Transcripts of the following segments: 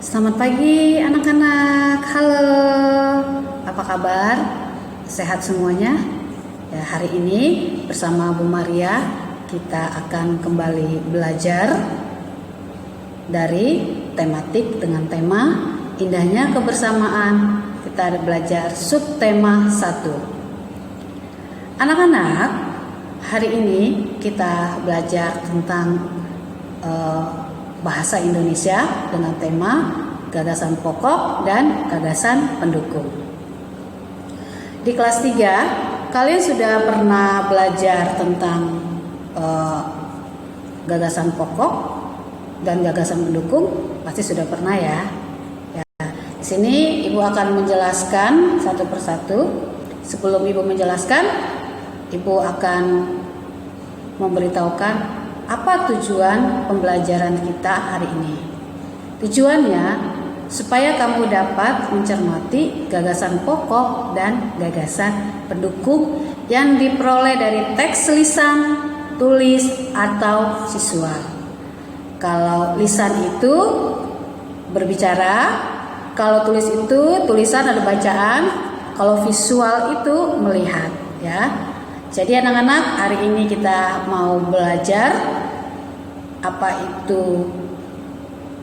Selamat pagi anak-anak. Halo. Apa kabar? Sehat semuanya? Ya, hari ini bersama Bu Maria kita akan kembali belajar dari tematik dengan tema Indahnya Kebersamaan. Kita ada belajar subtema 1. Anak-anak, hari ini kita belajar tentang bahasa Indonesia dengan tema gagasan pokok dan gagasan pendukung. Di kelas 3, kalian sudah pernah belajar tentang gagasan pokok dan gagasan pendukung? Pasti sudah pernah ya. Di sini Ibu akan menjelaskan satu persatu. Sebelum Ibu menjelaskan, Ibu akan memberitahukan apa tujuan pembelajaran kita hari ini. Tujuannya supaya kamu dapat mencermati gagasan pokok dan gagasan pendukung yang diperoleh dari teks lisan, tulis, atau visual. Kalau lisan itu berbicara, kalau tulis itu tulisan ada bacaan, kalau visual itu melihat, ya. Jadi anak-anak, hari ini kita mau belajar apa itu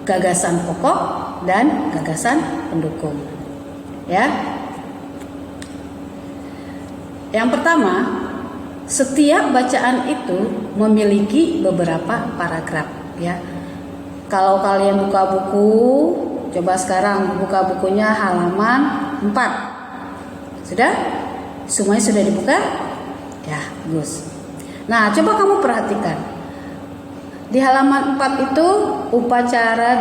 gagasan pokok dan gagasan pendukung. Ya. Yang pertama, setiap bacaan itu memiliki beberapa paragraf, ya. Kalau kalian buka buku, coba sekarang buka bukunya halaman 4. Sudah? Semuanya sudah dibuka? Ya, bagus. Nah, coba kamu perhatikan. Di halaman 4 itu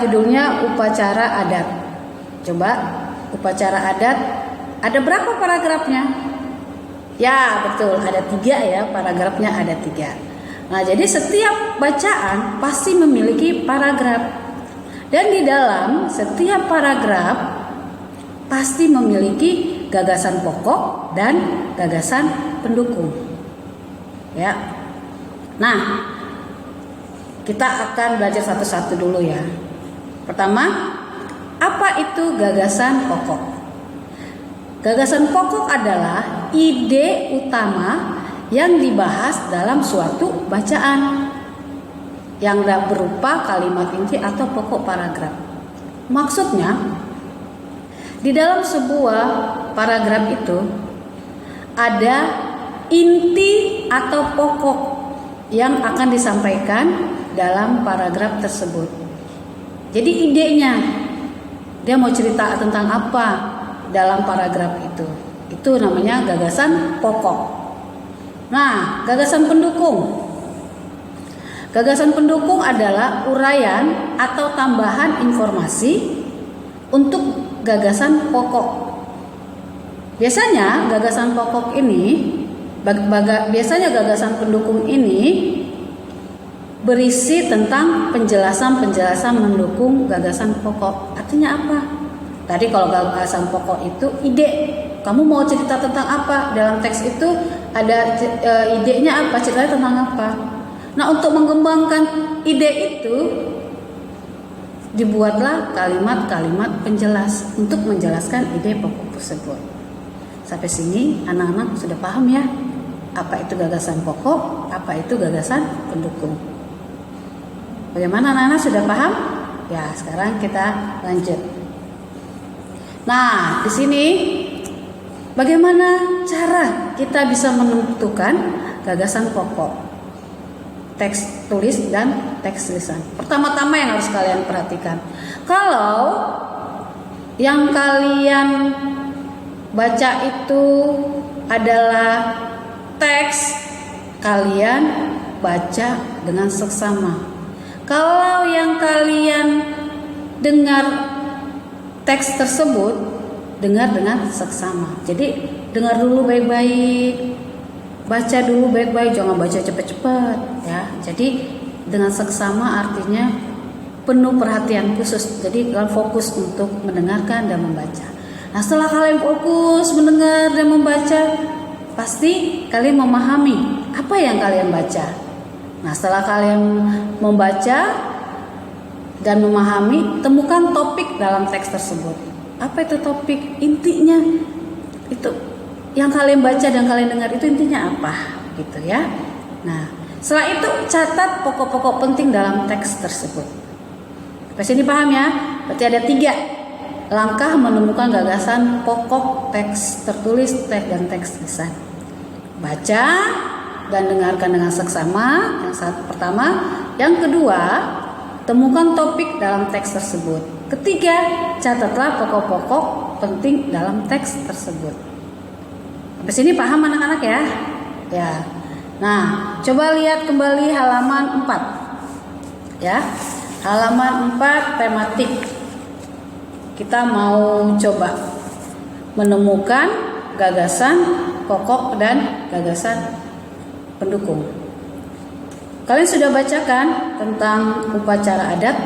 judulnya upacara adat. Coba, upacara adat, ada berapa paragrafnya? Ya, betul, ada 3 ya, paragrafnya ada 3. Nah, jadi setiap bacaan pasti memiliki paragraf. Dan di dalam setiap paragraf pasti memiliki gagasan pokok dan gagasan pendukung. Ya. Nah, kita akan belajar satu-satu dulu ya. Pertama, apa itu gagasan pokok? Gagasan pokok adalah ide utama yang dibahas dalam suatu bacaan yang berupa kalimat inti atau pokok paragraf. Maksudnya, di dalam sebuah paragraf itu ada inti atau pokok yang akan disampaikan dalam paragraf tersebut. Jadi idenya, dia mau cerita tentang apa dalam paragraf itu. Itu namanya gagasan pokok. Nah, gagasan pendukung. Gagasan pendukung adalah uraian atau tambahan informasi untuk gagasan pokok. Biasanya gagasan pokok ini, biasanya gagasan pendukung ini berisi tentang penjelasan mendukung gagasan pokok. Artinya apa? Tadi kalau gagasan pokok itu ide. Kamu mau cerita tentang apa? Dalam teks itu ada idenya apa? Ceritanya tentang apa? Nah, untuk mengembangkan ide itu dibuatlah kalimat-kalimat penjelas untuk menjelaskan ide pokok tersebut. Sampai sini anak-anak sudah paham ya? Apa itu gagasan pokok, apa itu gagasan pendukung. Bagaimana anak-anak sudah paham? Ya, sekarang kita lanjut. Nah, di sini bagaimana cara kita bisa menentukan gagasan pokok? Teks tulis dan teks lisan. Pertama-tama yang harus kalian perhatikan. Kalau yang kalian baca itu adalah teks, kalian baca dengan seksama. Kalau yang kalian dengar teks tersebut, dengar dengan seksama. Jadi dengar dulu baik-baik, baca dulu baik-baik, jangan baca cepat-cepat ya. Jadi dengan seksama artinya penuh perhatian khusus. Jadi kalian fokus untuk mendengarkan dan membaca. Nah, setelah kalian fokus mendengar dan membaca, pasti kalian memahami apa yang kalian baca. Nah, setelah kalian membaca, dan memahami, temukan topik dalam teks tersebut. Apa itu topik? Intinya itu yang kalian baca dan kalian dengar itu intinya apa gitu ya. Nah, setelah itu catat pokok-pokok penting dalam teks tersebut. Sampai sini paham ya? Berarti ada 3 langkah menemukan gagasan pokok teks tertulis, teks dan teks lisan. Baca dan dengarkan dengan seksama, yang pertama. Yang kedua, temukan topik dalam teks tersebut. Ketiga, catatlah pokok-pokok penting dalam teks tersebut. Sampai sini paham anak-anak ya? Ya. Nah, coba lihat kembali halaman 4. Ya. Halaman 4 tematik. Kita mau coba menemukan gagasan pokok dan gagasan pendukung. Kalian sudah bacakan tentang upacara adat.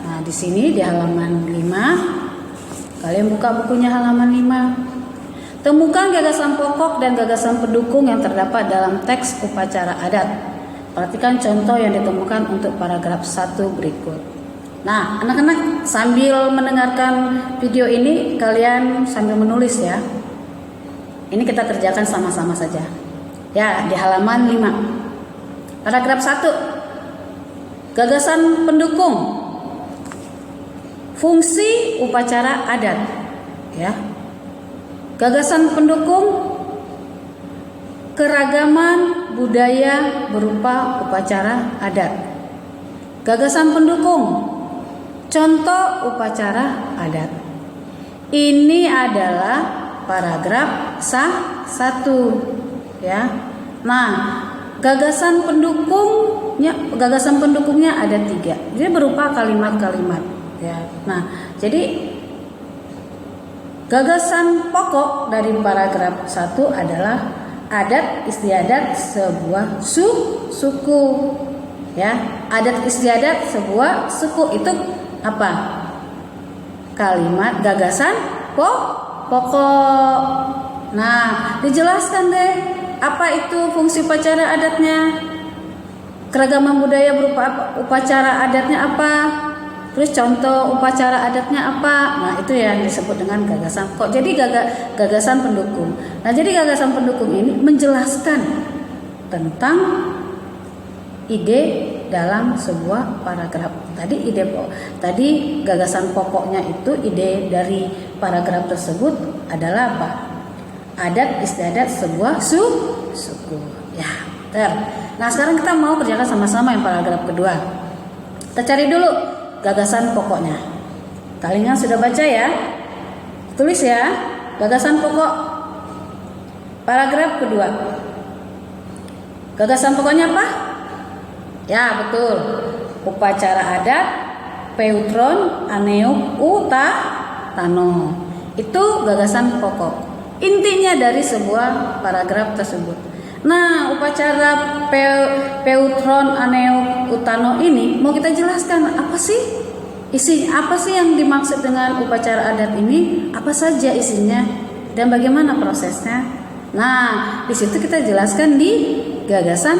Nah, di sini di halaman 5. Kalian buka bukunya halaman 5. Temukan gagasan pokok dan gagasan pendukung yang terdapat dalam teks upacara adat. Perhatikan contoh yang ditemukan untuk paragraf 1 berikut. Nah, anak-anak sambil mendengarkan video ini, kalian sambil menulis ya. Ini kita kerjakan sama-sama saja. Ya, di halaman 5. Paragraf 1. Gagasan pendukung. Fungsi upacara adat. Ya. Gagasan pendukung keragaman budaya berupa upacara adat. Gagasan pendukung contoh upacara adat. Ini adalah paragraf 1 ya. Nah, gagasan pendukungnya ada 3. Dia berupa kalimat-kalimat ya. Nah, jadi gagasan pokok dari paragraf 1 adalah adat istiadat sebuah suku ya. Adat istiadat sebuah suku itu apa? Kalimat gagasan pokok. Nah, dijelaskan deh apa itu fungsi upacara adatnya. Keragaman budaya berupa upacara adatnya apa? Terus contoh upacara adatnya apa? Nah, itu yang disebut dengan gagasan pokok. Jadi gagasan pendukung. Nah, jadi gagasan pendukung ini menjelaskan tentang ide dalam sebuah paragraf. Tadi gagasan pokoknya itu ide dari paragraf tersebut adalah apa? Adat istiadat sebuah suku. Ya, betul. Nah, sekarang kita mau kerjakan sama-sama yang paragraf kedua. Kita cari dulu gagasan pokoknya. Kalian sudah baca ya? Tulis ya. Gagasan pokok paragraf kedua. Gagasan pokoknya apa? Ya, betul. Upacara adat Peutron Aneuk Utano. Itu gagasan pokok. Intinya dari sebuah paragraf tersebut. Nah, upacara Peutron Aneuk Utano ini mau kita jelaskan apa sih? Isinya apa sih yang dimaksud dengan upacara adat ini? Apa saja isinya dan bagaimana prosesnya? Nah, di situ kita jelaskan di gagasan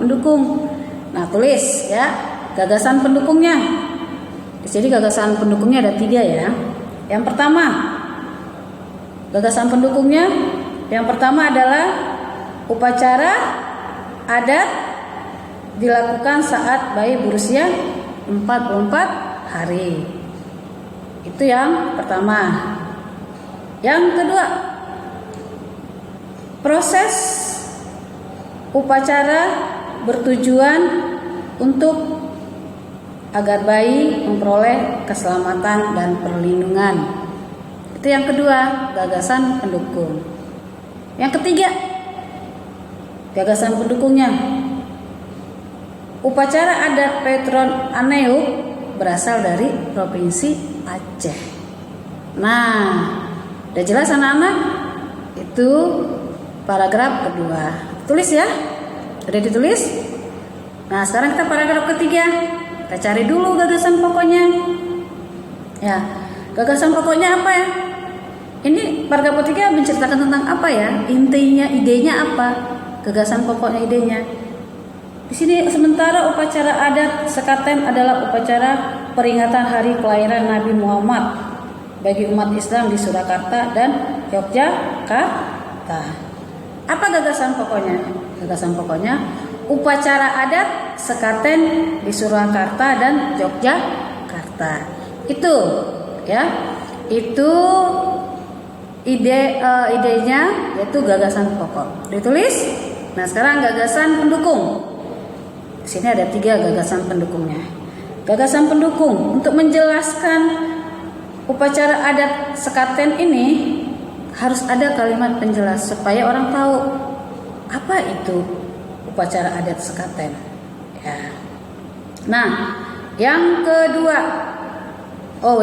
pendukung. Nah, tulis ya gagasan pendukungnya. Di sini gagasan pendukungnya ada 3 ya. Yang pertama, gagasan pendukungnya yang pertama adalah upacara adat dilakukan saat bayi berusia 44 hari. Itu yang pertama. Yang kedua, proses upacara bertujuan untuk agar bayi memperoleh keselamatan dan perlindungan. Itu yang kedua, gagasan pendukung. Yang ketiga, gagasan pendukungnya. Upacara adat Peutron Aneuk berasal dari Provinsi Aceh. Nah, udah jelas anak-anak? Itu paragraf kedua. Tulis ya. Sudah ditulis? Nah, sekarang kita paragraf ketiga. Kita cari dulu gagasan pokoknya. Ya, gagasan pokoknya apa ya? Ini paragraf ketiga menceritakan tentang apa ya? Intinya, idenya apa? Gagasan pokoknya, idenya. Di sini sementara upacara adat Sekaten adalah upacara peringatan hari kelahiran Nabi Muhammad bagi umat Islam di Surakarta dan Yogyakarta. Apa gagasan pokoknya? Gagasan pokoknya upacara adat sekaten di Surakarta dan Yogyakarta. Itu ya, itu idenya, yaitu gagasan pokok. Ditulis. Nah, sekarang gagasan pendukung. Di sini ada 3 gagasan pendukungnya. Gagasan pendukung untuk menjelaskan upacara adat sekaten ini harus ada kalimat penjelas supaya orang tahu apa itu upacara adat sekaten. Ya. Nah, yang kedua,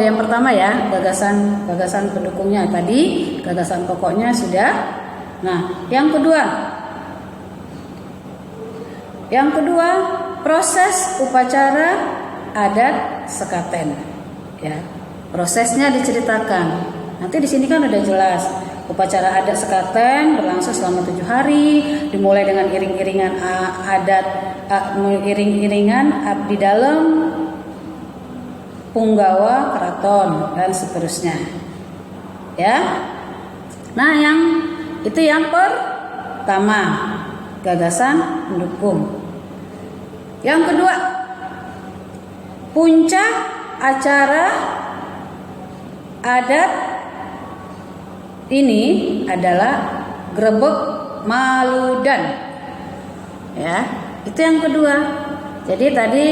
yang pertama ya, gagasan pendukungnya tadi, gagasan pokoknya sudah. Nah, yang kedua, proses upacara adat sekaten. Ya, prosesnya diceritakan. Nanti di sini kan udah jelas. Upacara adat sekaten berlangsung selama 7 hari, dimulai dengan iring-iringan adat, iring-iringan abdi dalam, punggawa, keraton, dan seterusnya. Ya. Nah, itu yang pertama, gagasan pendukung. Yang kedua, puncak acara adat ini adalah Grebeg Maludan. Ya, itu yang kedua. Jadi tadi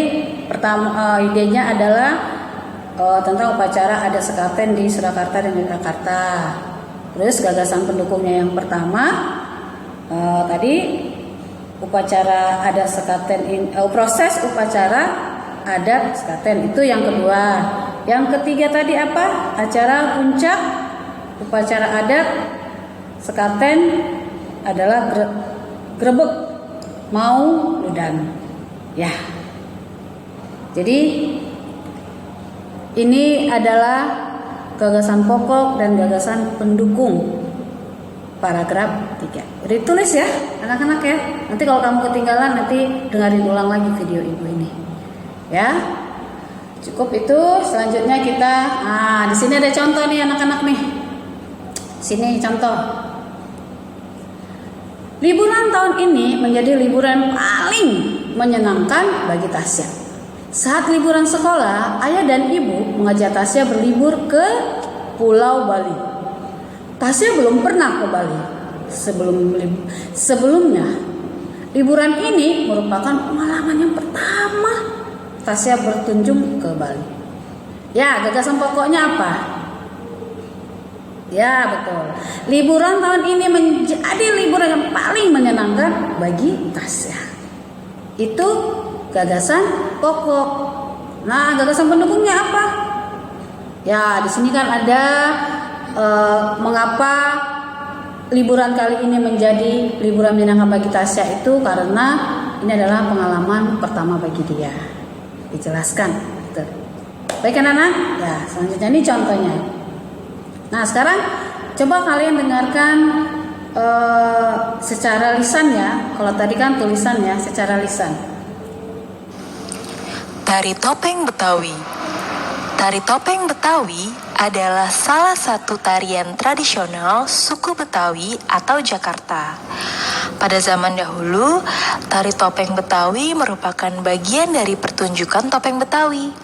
pertama idenya adalah tentang upacara adat sekaten di Surakarta dan Yogyakarta. Terus gagasan pendukungnya yang pertama tadi upacara adat sekaten, proses upacara adat sekaten, itu yang kedua. Yang ketiga tadi apa? Acara puncak upacara adat sekaten adalah Grebeg Mauludan. Ya. Jadi ini adalah gagasan pokok dan gagasan pendukung paragraf 3. Udah ditulis ya anak-anak ya. Nanti kalau kamu ketinggalan, nanti dengerin ulang lagi video ibu ini. Ya. Cukup itu. Selanjutnya kita, di sini ada contoh nih anak-anak nih. Sini contoh. Liburan tahun ini menjadi liburan paling menyenangkan bagi Tasya. Saat liburan sekolah, ayah dan ibu mengajak Tasya berlibur ke Pulau Bali. Tasya belum pernah ke Bali sebelumnya. Liburan ini merupakan pengalaman yang pertama Tasya berkunjung ke Bali. Ya, gagasan pokoknya apa? Ya, betul. Liburan tahun ini menjadi liburan yang paling menyenangkan bagi Tasya. Itu gagasan pokok. Nah, gagasan pendukungnya apa? Ya, di sini kan ada mengapa liburan kali ini menjadi liburan menyenangkan bagi Tasya, itu karena ini adalah pengalaman pertama bagi dia. Dijelaskan. Betul. Baik anak-anak? Ya, selanjutnya ini contohnya. Nah, sekarang coba kalian dengarkan secara lisan ya. Kalau tadi kan tulisan ya, secara lisan. Tari topeng Betawi. Tari topeng Betawi adalah salah satu tarian tradisional suku Betawi atau Jakarta. Pada zaman dahulu, tari topeng Betawi merupakan bagian dari pertunjukan topeng Betawi.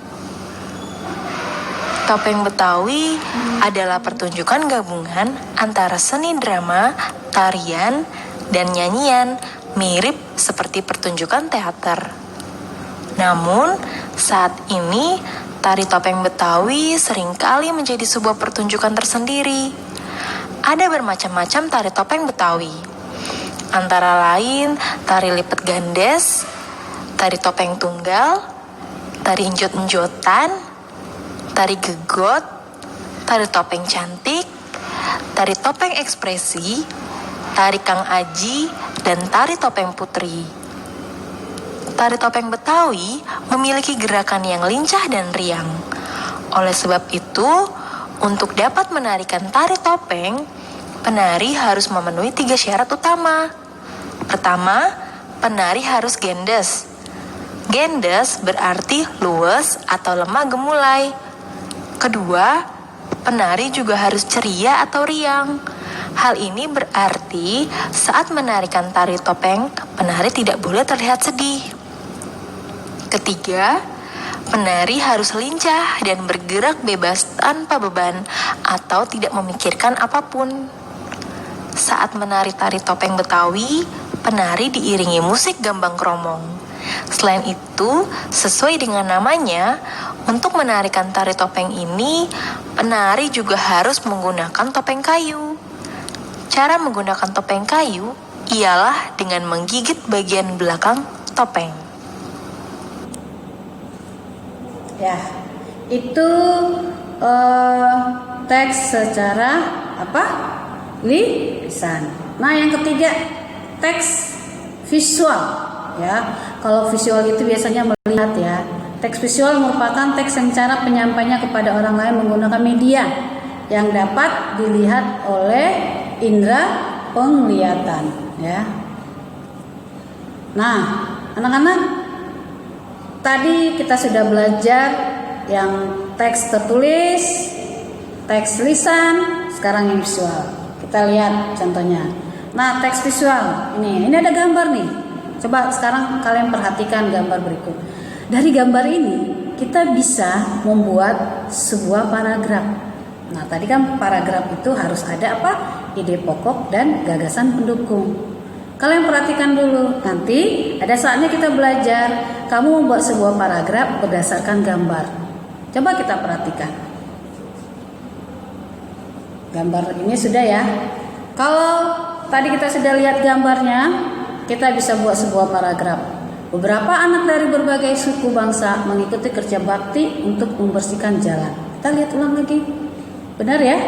Topeng Betawi adalah pertunjukan gabungan antara seni drama, tarian, dan nyanyian, mirip seperti pertunjukan teater. Namun, saat ini tari topeng Betawi seringkali menjadi sebuah pertunjukan tersendiri. Ada bermacam-macam tari topeng Betawi, antara lain tari lipat gandes, tari topeng tunggal, tari enjot-enjotan, tari gegot, tari topeng cantik, tari topeng ekspresi, tari Kang Aji, dan tari topeng putri. Tari topeng Betawi memiliki gerakan yang lincah dan riang. Oleh sebab itu, untuk dapat menarikan tari topeng, penari harus memenuhi 3 syarat utama. Pertama, penari harus gendes. Gendes berarti luwes atau lemah gemulai. Kedua, penari juga harus ceria atau riang. Hal ini berarti saat menarikan tari topeng, penari tidak boleh terlihat sedih. Ketiga, penari harus lincah dan bergerak bebas tanpa beban atau tidak memikirkan apapun. Saat menari tari topeng Betawi, penari diiringi musik gambang kromong. Selain itu, sesuai dengan namanya, untuk menarikan tari topeng ini, penari juga harus menggunakan topeng kayu. Cara menggunakan topeng kayu ialah dengan menggigit bagian belakang topeng. Ya, itu teks secara lisan. Nah, yang ketiga, teks visual. Ya, kalau visual itu biasanya melihat ya. Teks visual merupakan teks yang cara penyampaiannya kepada orang lain menggunakan media yang dapat dilihat oleh indera penglihatan. Ya. Nah, anak-anak, tadi kita sudah belajar yang teks tertulis, teks lisan, sekarang yang visual. Kita lihat contohnya. Nah, teks visual ini ada gambar nih. Coba sekarang kalian perhatikan gambar berikut. Dari gambar ini kita bisa membuat sebuah paragraf. Nah, tadi kan paragraf itu harus ada ide pokok dan gagasan pendukung. Kalian perhatikan dulu. Nanti ada saatnya kita belajar. Kamu membuat sebuah paragraf berdasarkan gambar. Coba kita perhatikan. Gambar ini sudah ya. Kalau tadi kita sudah lihat gambarnya, kita bisa buat sebuah paragraf. Beberapa anak dari berbagai suku bangsa mengikuti kerja bakti untuk membersihkan jalan. Kita lihat ulang lagi. Benar ya?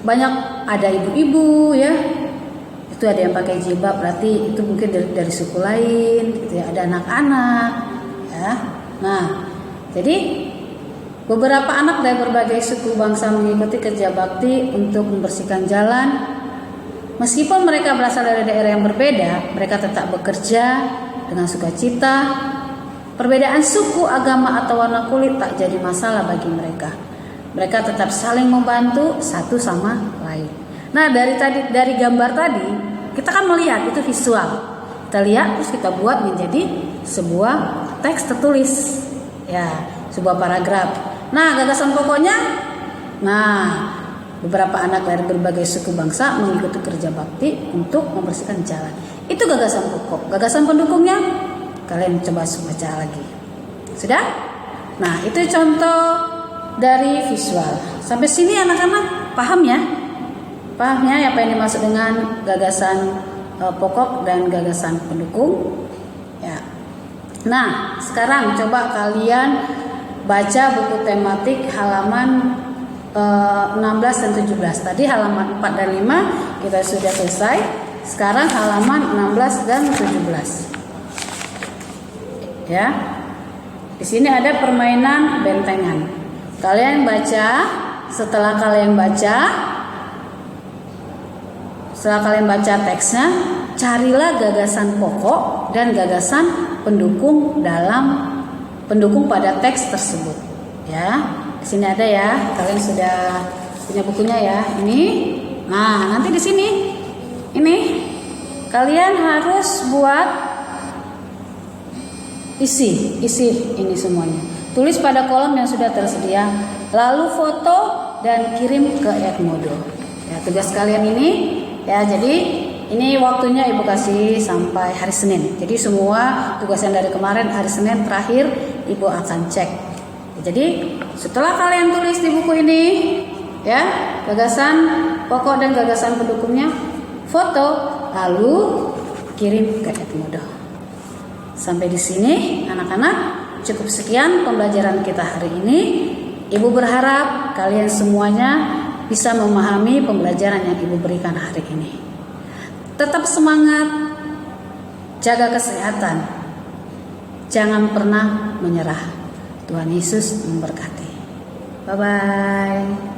Banyak ada ibu-ibu ya. Itu ada yang pakai jilbab, berarti itu mungkin dari suku lain, gitu ya. Ada anak-anak ya. Nah, jadi beberapa anak dari berbagai suku bangsa mengikuti kerja bakti untuk membersihkan jalan. Meskipun mereka berasal dari daerah yang berbeda, mereka tetap bekerja dengan sukacita. Perbedaan suku, agama, atau warna kulit tak jadi masalah bagi mereka. Mereka tetap saling membantu satu sama lain. Nah, dari gambar tadi, kita kan melihat itu visual. Kita lihat terus kita buat menjadi sebuah teks tertulis. Ya, sebuah paragraf. Nah, gagasan pokoknya, beberapa anak dari berbagai suku bangsa mengikuti kerja bakti untuk membersihkan jalan. Itu gagasan pokok. Gagasan pendukungnya kalian coba baca lagi. Sudah? Nah, itu contoh dari visual. Sampai sini anak-anak paham ya? Paham ya apa yang dimaksud dengan gagasan pokok dan gagasan pendukung? Ya. Nah, sekarang coba kalian baca buku tematik halaman 16 dan 17. Tadi halaman 4 dan 5 kita sudah selesai. Sekarang halaman 16 dan 17. Ya. Di sini ada permainan bentengan. Kalian baca, setelah kalian baca teksnya, carilah gagasan pokok dan gagasan pendukung pada teks tersebut. Ya. Di sini ada ya, kalian sudah punya bukunya ya. Ini, nah nanti di sini, ini kalian harus buat isi ini semuanya. Tulis pada kolom yang sudah tersedia, lalu foto dan kirim ke Edmodo. Ya, tugas kalian ini, ya jadi ini waktunya Ibu kasih sampai hari Senin. Jadi semua tugas yang dari kemarin hari Senin terakhir Ibu akan cek. Jadi setelah kalian tulis di buku ini, ya gagasan pokok dan gagasan pendukungnya, foto, lalu kirim ke Edmodo. Sampai di sini, anak-anak, cukup sekian pembelajaran kita hari ini. Ibu berharap kalian semuanya bisa memahami pembelajaran yang Ibu berikan hari ini. Tetap semangat, jaga kesehatan, jangan pernah menyerah. Tuhan Yesus memberkati. Bye-bye.